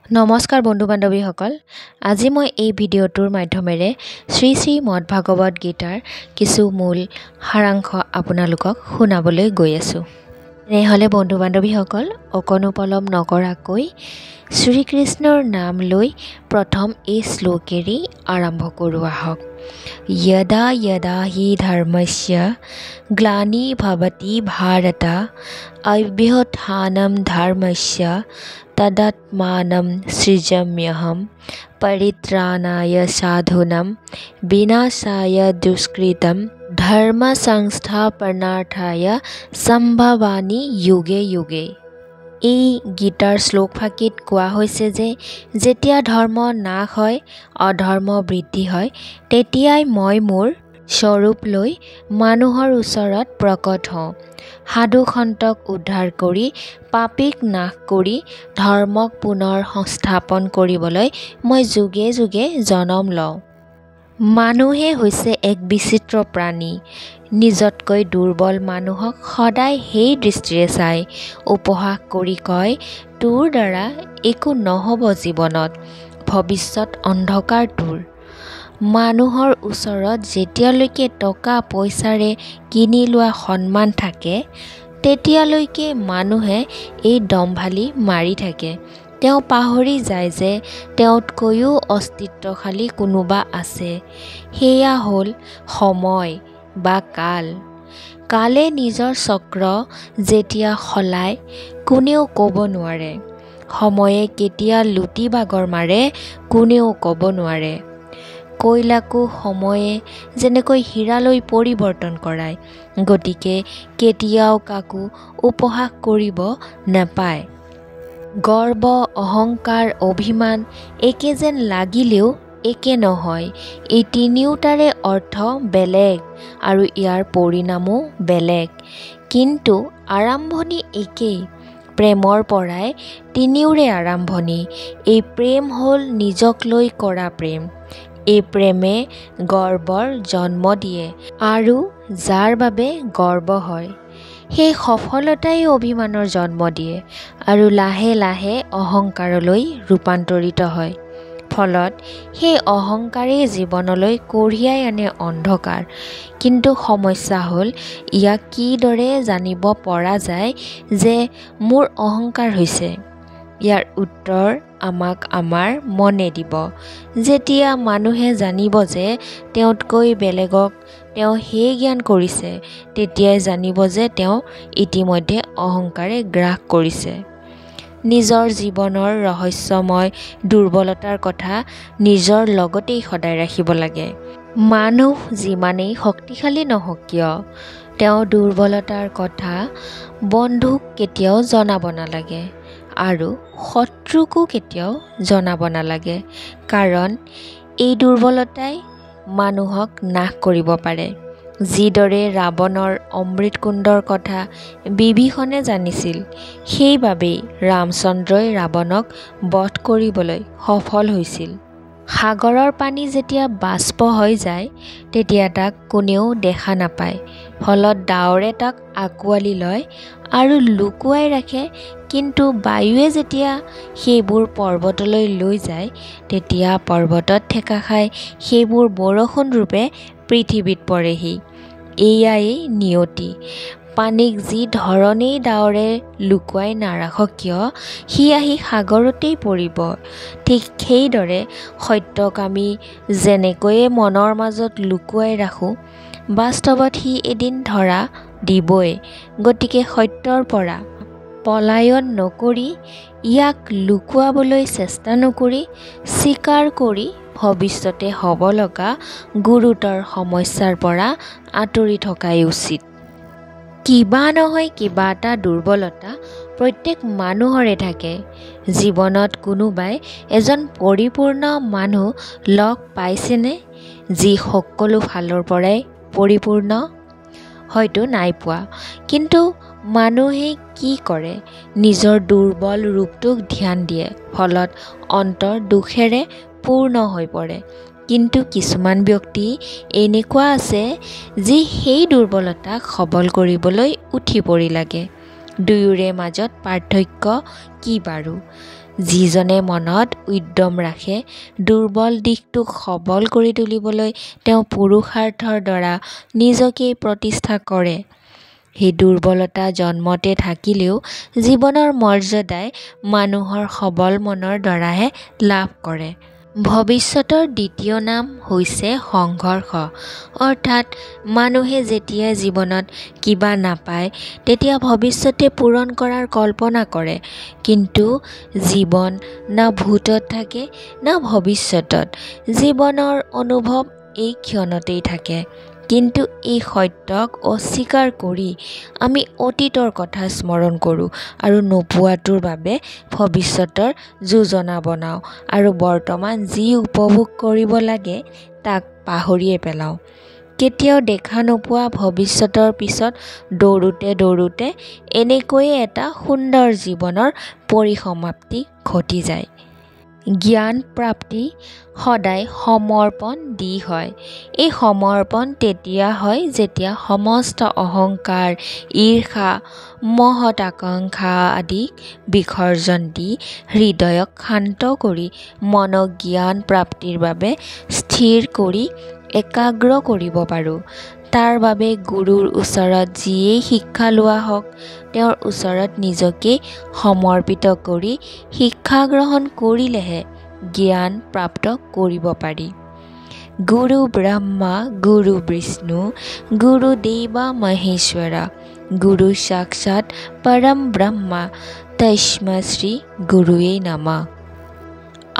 নমস্কাৰ বন্ধু বান্ধৱীসকল, আজি মই এই ভিডিঅ'টোৰ মাধ্যমেৰে শ্ৰী শ্ৰীমদ ভাগৱত গীতাৰ কিছু মূল সাৰাংশ আপোনালোকক শুনাবলৈ গৈ আছোঁ। এনেহ'লে বন্ধু বান্ধৱীসকল, অকণো পলম নকৰাকৈ শ্ৰীকৃষ্ণৰ নাম লৈ প্ৰথম এই শ্লোকেৰে আৰম্ভ কৰোঁ আহক। यदा यदा हि धर्मस्य ग्लानिर्भवति भारत अभ्युत्थानं धर्मस्य तदात्मानं सृजाम्यहं परित्राणाय साधूनां विनाशाय दुष्कृतं धर्म संस्थापनार्थाय सम्भवामि युगे युगे। এই গীতাৰ শ্লোকফাঁকিত কোৱা হৈছে যে যেতিয়া ধৰ্ম নাশ হয়, অধৰ্ম বৃদ্ধি হয়, তেতিয়াই মই মোৰ স্বৰূপ লৈ মানুহৰ ওচৰত প্ৰকট হওঁ। সাধু সন্তক উদ্ধাৰ কৰি পাপীক নাশ কৰি ধৰ্মক পুনৰ সংস্থাপন কৰিবলৈ মই যুগে যুগে জনম লওঁ। মানুহে হৈছে এক বিচিত্ৰ প্ৰাণী। নিজতকৈ দুৰ্বল মানুহক সদায় সেই দৃষ্টিৰে চাই উপহাস কৰি কয়, তোৰ দ্বাৰা একো নহ'ব জীৱনত, ভৱিষ্যত অন্ধকাৰ তোৰ। মানুহৰ ওচৰত যেতিয়ালৈকে টকা পইচাৰে কিনি লোৱা সন্মান থাকে, তেতিয়ালৈকে মানুহে এই দম্ভালি মাৰি থাকে। তেওঁ পাহৰি যায় যে তেওঁতকৈও অস্তিত্বশালী কোনোবা আছে, সেয়া হ'ল সময় বা কাল। কালে নিজৰ চক্ৰ যেতিয়া সলায়, কোনেও ক'ব নোৱাৰে। সময়ে কেতিয়া লুটি বাগৰ মাৰে, কোনেও ক'ব নোৱাৰে। কয়লাকো সময়ে যেনেকৈ হীৰালৈ পৰিৱৰ্তন কৰায়, গতিকে কেতিয়াও কাকো উপহাস কৰিব নাপায়। গৰ্ব, অহংকাৰ, অভিমান একে যেন লাগিলেও একে নহয়। এই তিনিওটাৰে অৰ্থ বেলেগ আৰু ইয়াৰ পৰিণামো বেলেগ, কিন্তু আৰম্ভণি একেই। প্ৰেমৰ পৰাই তিনিওৰে আৰম্ভণি। এই প্ৰেম হ'ল নিজক লৈ কৰা প্ৰেম। এই প্ৰেমে গৰ্বৰ জন্ম দিয়ে আৰু যাৰ বাবে গৰ্ব হয়, সেই সফলতাই অভিমানৰ জন্ম দিয়ে আৰু লাহে লাহে অহংকাৰলৈ ৰূপান্তৰিত হয়। ফলত সেই অহংকাৰেই জীৱনলৈ কঢ়িয়াই আনে অন্ধকাৰ। কিন্তু সমস্যা হ'ল, ইয়াক কিদৰে জানিব পৰা যায় যে মোৰ অহংকাৰ হৈছে? ইয়াৰ উত্তৰ আমাক আমাৰ মনে দিব। যেতিয়া মানুহে জানিব যে তেওঁতকৈ বেলেগক তেওঁ সেই জ্ঞান কৰিছে, তেতিয়াই জানিব যে তেওঁ ইতিমধ্যে অহংকাৰে গ্ৰাস কৰিছে। নিজৰ জীৱনৰ ৰহস্যময় দুৰ্বলতাৰ কথা নিজৰ লগতেই সদায় ৰাখিব লাগে। মানুহ যিমানেই শক্তিশালী নহওক কিয়, তেওঁ দুৰ্বলতাৰ কথা বন্ধুক কেতিয়াও জনাব নালাগে আৰু শত্ৰুকো কেতিয়াও জনাব নালাগে, কাৰণ এই দুৰ্বলতাই মানুহক নাশ কৰিব পাৰে। যিদৰে ৰাৱণৰ অমৃতকুণ্ডৰ কথা বিভীষণে জানিছিল, সেইবাবেই ৰামচন্দ্ৰই ৰাৱণক বধ কৰিবলৈ সফল হৈছিল। সাগৰৰ পানী যেতিয়া বাষ্প হৈ যায়, তেতিয়া তাক কোনেও দেখা নাপায়। ফলত ডাৱৰে তাক আঁকোৱালি লয় আৰু লুকুৱাই ৰাখে, কিন্তু বায়ুৱে যেতিয়া সেইবোৰ পৰ্বতলৈ লৈ যায়, তেতিয়া পৰ্বতত ঠেকা খাই সেইবোৰ বৰষুণ ৰূপে পৃথিৱীত পৰেহি। এয়াই নিয়তি। পানীক যি ধৰণেই ডাৱৰে লুকুৱাই নাৰাখক কিয়, সি আহি সাগৰতেই পৰিব। ঠিক সেইদৰে সত্যক আমি যেনেকৈয়ে মনৰ মাজত লুকুৱাই ৰাখোঁ, বাস্তৱত সি এদিন ধৰা দিবই। গতিকে সত্যৰ পৰা পলায়ন নকৰি, ইয়াক লুকুৱাবলৈ চেষ্টা নকৰি, স্বীকাৰ কৰি ভৱিষ্যতে হ'ব লগা গুৰুতৰ সমস্যাৰ পৰা আঁতৰি থকাই উচিত। কিবা নহয় কিবা এটা দুৰ্বলতা প্ৰত্যেক মানুহৰে থাকে। জীৱনত কোনোবাই এজন পৰিপূৰ্ণ মানুহ লগ পাইছেনে, যি সকলো ফালৰ পৰাই পৰিপূৰ্ণ? হয়তো নাই পোৱা। কিন্তু মানুহে কি কৰে? নিজৰ দুৰ্বল ৰূপটোক ধ্যান দিয়ে, ফলত অন্তৰ দুখেৰে পূৰ্ণ হৈ পৰে। কিন্তু কিছুমান ব্যক্তি এনেকুৱা আছে, যি সেই দুৰ্বলতাক সবল কৰিবলৈ উঠি পৰি লাগে। দুয়োৰে মাজত পাৰ্থক্য কি বাৰু? যিজনে মনত উদ্যম ৰাখে দুৰ্বল দিশটোক সবল কৰি তুলিবলৈ তেওঁ পুৰুষাৰ্থৰ দ্বাৰা নিজকেই প্ৰতিষ্ঠা কৰে। সেই দুৰ্বলতা জন্মতে থাকিলেও জীৱনৰ মৰ্যাদাই মানুহৰ সবল মনৰ দ্বাৰাহে লাভ কৰে। ভৱিষ্যতৰ দ্বিতীয় নাম হৈছে সংঘৰ্ষ। অৰ্থাৎ মানুহে যেতিয়া জীৱনত কিবা নাপায় তেতিয়া ভৱিষ্যতে পূৰণ কৰাৰ কল্পনা কৰে, কিন্তু জীৱন না ভূতত থাকে না ভৱিষ্যতত। জীৱনৰ অনুভৱ এই ক্ষণতেই থাকে, কিন্তু এই সত্যক অস্বীকাৰ কৰি আমি অতীতৰ কথা স্মৰণ কৰোঁ আৰু নোপোৱাটোৰ বাবে ভৱিষ্যতৰ যোজনা বনাওঁ আৰু বৰ্তমান যি উপভোগ কৰিব লাগে তাক পাহৰিয়ে পেলাওঁ। কেতিয়াও দেখা নোপোৱা ভৱিষ্যতৰ পিছত দৌৰোঁতে এনেকৈয়ে এটা সুন্দৰ জীৱনৰ পৰিসমাপ্তি ঘটি যায়। জ্ঞান প্ৰাপ্তি সদায় সমৰ্পণ দি হয়। এই সমৰ্পণ তেতিয়া হয় যেতিয়া সমস্ত অহংকাৰ, ঈৰ্ষা, মহৎআকাংক্ষা আদিক বিসৰ্জন দি হৃদয়ক শান্ত কৰি মনক জ্ঞান প্ৰাপ্তিৰ বাবে স্থিৰ কৰি একাগ্ৰ কৰিব পাৰোঁ। তাৰ বাবে গুৰুৰ ওচৰত যিয়েই শিক্ষা লোৱা হওক তেওঁৰ ওচৰত নিজকে সমৰ্পিত কৰি শিক্ষা গ্ৰহণ কৰিলেহে জ্ঞান প্ৰাপ্ত কৰিব পাৰি। গুৰু ব্ৰহ্মা গুৰু বিষ্ণু গুৰু দেৱা মহেশ্বৰা গুৰু সাক্ষাৎ পৰম ব্ৰহ্মা তস্मै শ্ৰী গুৰুৱে নমঃ।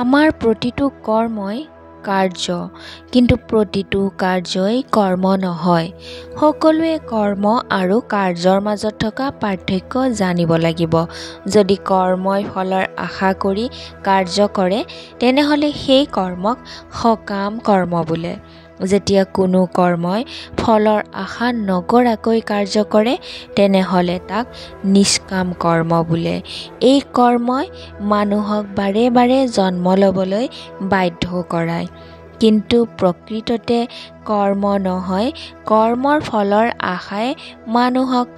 আমাৰ প্ৰতিটো কৰ্মই কাৰ্য, কিন্তু প্ৰতিটো কাৰ্যই কৰ্ম নহয়। সকলোৱে কৰ্ম আৰু কাৰ্যৰ মাজত থকা পাৰ্থক্য জানিব লাগিব। যদি কৰ্মই ফলৰ আশা কৰি কাৰ্য কৰে তেনেহ'লে সেই কৰ্মক সকাম কৰ্ম বোলে। যেতিয়া কোনো কৰ্মই ফলৰ আশা নকৰাকৈ কাৰ্য কৰে তেনেহ'লে তাক নিষ্কাম কৰ্ম বোলে। এই কৰ্মই মানুহক বাৰে বাৰে জন্ম ল'বলৈ বাধ্য কৰায়, কিন্তু প্ৰকৃততে কৰ্ম নহয়, কৰ্মৰ ফলৰ আশাই মানুহক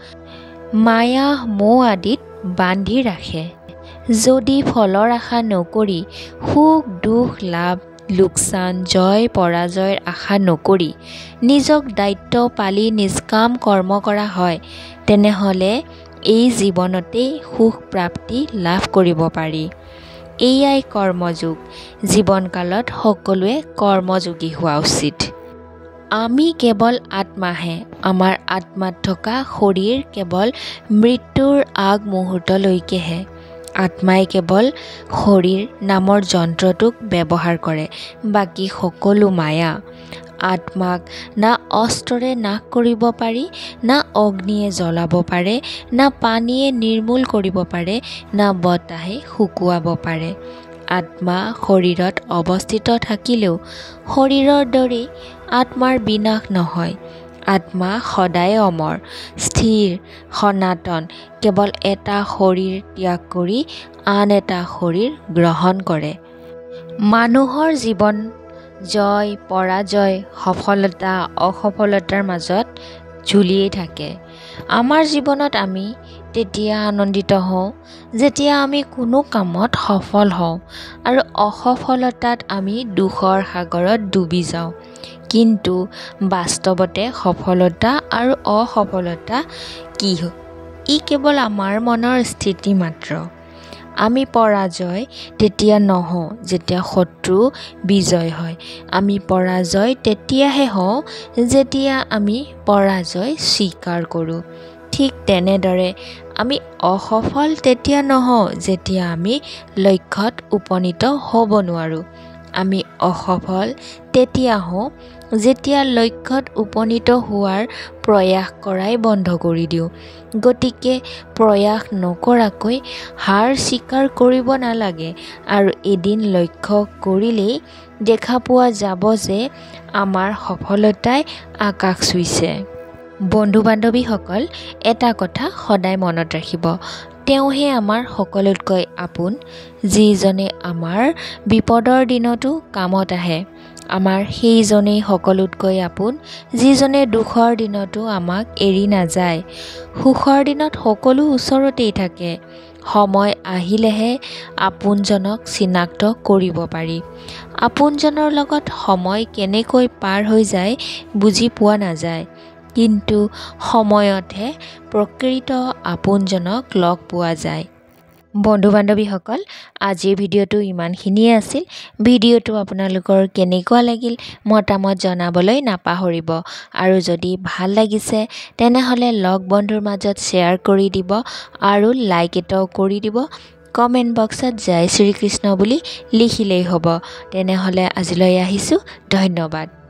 মায়া মোহ আদিত বান্ধি ৰাখে। যদি ফলৰ আশা নকৰি সুখ দুখ লাভ লোকচান জয় পৰাজয়ৰ আশা নকৰি নিজক দায়িত্ব পালি নিষ্কাম কৰ্ম কৰা হয় তেনেহ'লে এই জীৱনতেই সুখ প্ৰাপ্তি লাভ কৰিব পাৰি। এয়াই কৰ্মযোগ। জীৱনকালত সকলোৱে কৰ্মযোগী হোৱা উচিত। আমি কেৱল আত্মাহে। আমাৰ আত্মাত থকা শৰীৰ কেৱল মৃত্যুৰ আগমুহূৰ্তলৈকেহে। আত্মাই কেৱল শৰীৰ নামৰ যন্ত্ৰটোক ব্যৱহাৰ কৰে, বাকী সকলো মায়া। আত্মাক না অস্ত্ৰৰে নাশ কৰিব পাৰি, না অগ্নিয়ে জ্বলাব পাৰে, না পানীয়ে নিৰ্মূল কৰিব পাৰে, না বতাহে শুকুৱাব পাৰে। আত্মা শৰীৰত অৱস্থিত থাকিলেও শৰীৰৰ দৰেই আত্মাৰ বিনাশ নহয়। আত্মা সদায় অমৰ, স্থিৰ, সনাতন। কেৱল এটা শৰীৰ ত্যাগ কৰি আন এটা শৰীৰ গ্ৰহণ কৰে। মানুহৰ জীৱন জয় পৰাজয় সফলতা অসফলতাৰ মাজত ঝুলিয়েই থাকে। আমাৰ জীৱনত আমি তেতিয়া আনন্দিত হওঁ যেতিয়া আমি কোনো কামত সফল হওঁ আৰু অসফলতাত আমি দুখৰ সাগৰত ডুবি যাওঁ। কিন্তু বাস্তৱতে সফলতা আৰু অসফলতা কি? ই কেৱল আমাৰ মনৰ স্থিতি মাত্ৰ। আমি পৰাজয় তেতিয়া নহওঁ যেতিয়া শত্ৰু বিজয় হয়। আমি পৰাজয় তেতিয়াহে হওঁ যেতিয়া আমি পৰাজয় স্বীকাৰ কৰোঁ। ঠিক তেনেদৰে আমি অসফল তেতিয়া নহওঁ যেতিয়া আমি লক্ষ্যত উপনীত হ'ব নোৱাৰোঁ। আমি অসফল তেতিয়া হওঁ যেতিয়া লক্ষ্যত উপনীত হোৱাৰ প্ৰয়াস কৰাই বন্ধ কৰি দিওঁ। গতিকে প্ৰয়াস নকৰাকৈ হাৰ স্বীকাৰ কৰিব নালাগে আৰু এদিন লক্ষ্য কৰিলেই দেখা পোৱা যাব যে আমাৰ সফলতাই আকাশ চুইছে। বন্ধু বান্ধৱীসকল, এটা কথা সদায় মনত ৰাখিব, তেওঁহে আমাৰ সকলোতকৈ আপোন, যিজনে আমাৰ বিপদৰ দিনতো কামত আহে। আমাৰ সেইজনেই সকলোতকৈ আপোন, যিজনে দুখৰ দিনতো আমাক এৰি নাযায়। সুখৰ দিনত সকলো ওচৰতেই থাকে, সময় আহিলেহে আপোনজনক চিনাক্ত কৰিব পাৰি। আপোনজনৰ লগত সময় কেনেকৈ পাৰ হৈ যায় বুজি পোৱা নাযায়, কিন্তু সময়তহে প্ৰকৃত আপোনজনক লগ পোৱা যায়। বন্ধু বান্ধৱীসকল, আজিৰ ভিডিঅ'টো ইমানখিনিয়ে আছিল। ভিডিঅ'টো আপোনালোকৰ কেনেকুৱা লাগিল মতামত জনাবলৈ নাপাহৰিব। আৰু যদি ভাল লাগিছে তেনেহ'লে লগ বন্ধুৰ মাজত শ্বেয়াৰ কৰি দিব আৰু লাইক এটাও কৰি দিব। কমেণ্ট বক্সত জয় শ্ৰীকৃষ্ণ বুলি লিখিলেই হ'ব। তেনেহ'লে আজিলৈ আহিছোঁ। ধন্যবাদ।